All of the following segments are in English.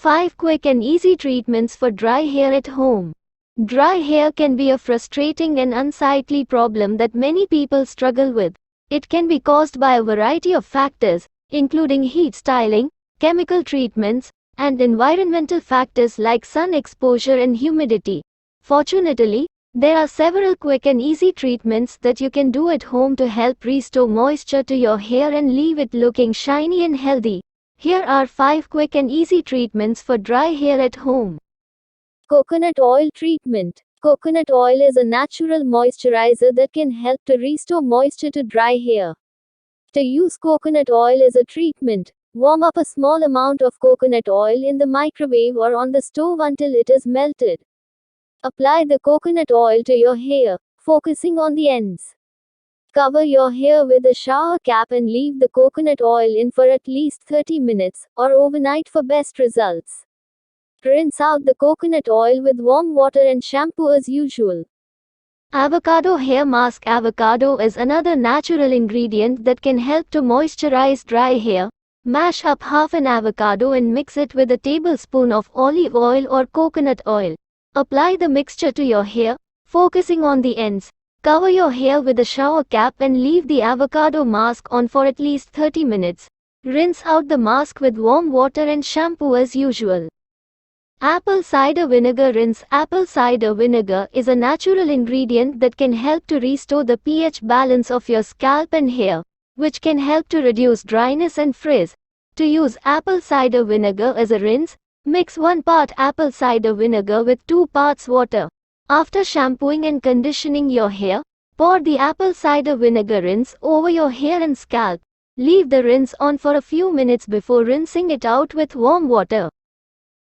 5 quick and easy treatments for dry hair at home. Dry hair can be a frustrating and unsightly problem that many people struggle with. It can be caused by a variety of factors, including heat styling, chemical treatments, and environmental factors like sun exposure and humidity. Fortunately, there are several quick and easy treatments that you can do at home to help restore moisture to your hair and leave it looking shiny and healthy. Here are 5 quick and easy treatments for dry hair at home. Coconut oil treatment. Coconut oil is a natural moisturizer that can help to restore moisture to dry hair. To use coconut oil as a treatment, warm up a small amount of coconut oil in the microwave or on the stove until it is melted. Apply the coconut oil to your hair, focusing on the ends. Cover your hair with a shower cap and leave the coconut oil in for at least 30 minutes, or overnight for best results. Rinse out the coconut oil with warm water and shampoo as usual. Avocado hair mask. Avocado is another natural ingredient that can help to moisturize dry hair. Mash up half an avocado and mix it with a tablespoon of olive oil or coconut oil. Apply the mixture to your hair, focusing on the ends. Cover your hair with a shower cap and leave the avocado mask on for at least 30 minutes. Rinse out the mask with warm water and shampoo as usual. Apple cider vinegar. Rinse. Apple cider vinegar is a natural ingredient that can help to restore the pH balance of your scalp and hair, which can help to reduce dryness and frizz. To use apple cider vinegar as a rinse, mix 1 part apple cider vinegar with 2 parts water. After shampooing and conditioning your hair, pour the apple cider vinegar rinse over your hair and scalp. Leave the rinse on for a few minutes before rinsing it out with warm water.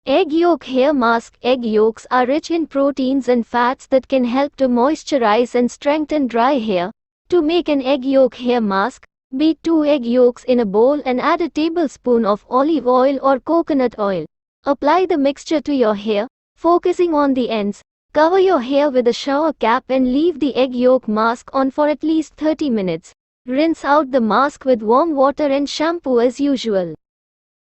Egg yolk hair mask. Egg yolks are rich in proteins and fats that can help to moisturize and strengthen dry hair. To make an egg yolk hair mask, beat 2 egg yolks in a bowl and add a tablespoon of olive oil or coconut oil. Apply the mixture to your hair, focusing on the ends. Cover your hair with a shower cap and leave the egg yolk mask on for at least 30 minutes. Rinse out the mask with warm water and shampoo as usual.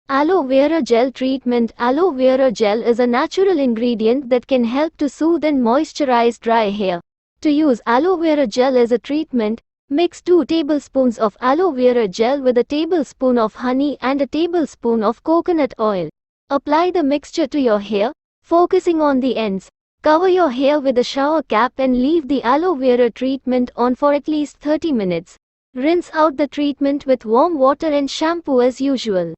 Aloe Vera Gel treatment. Aloe Vera Gel is a natural ingredient that can help to soothe and moisturize dry hair. To use aloe vera gel as a treatment, mix 2 tablespoons of aloe vera gel with a tablespoon of honey and a tablespoon of coconut oil. Apply the mixture to your hair, focusing on the ends. Cover your hair with a shower cap and leave the aloe vera treatment on for at least 30 minutes. Rinse out the treatment with warm water and shampoo as usual.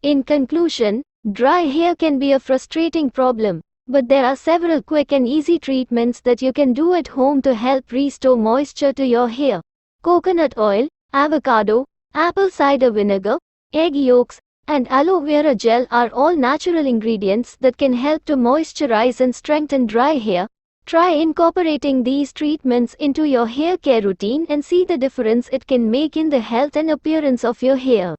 In conclusion, dry hair can be a frustrating problem, but there are several quick and easy treatments that you can do at home to help restore moisture to your hair. Coconut oil, avocado, apple cider vinegar, egg yolks, and aloe vera gel are all natural ingredients that can help to moisturize and strengthen dry hair. Try incorporating these treatments into your hair care routine and see the difference it can make in the health and appearance of your hair.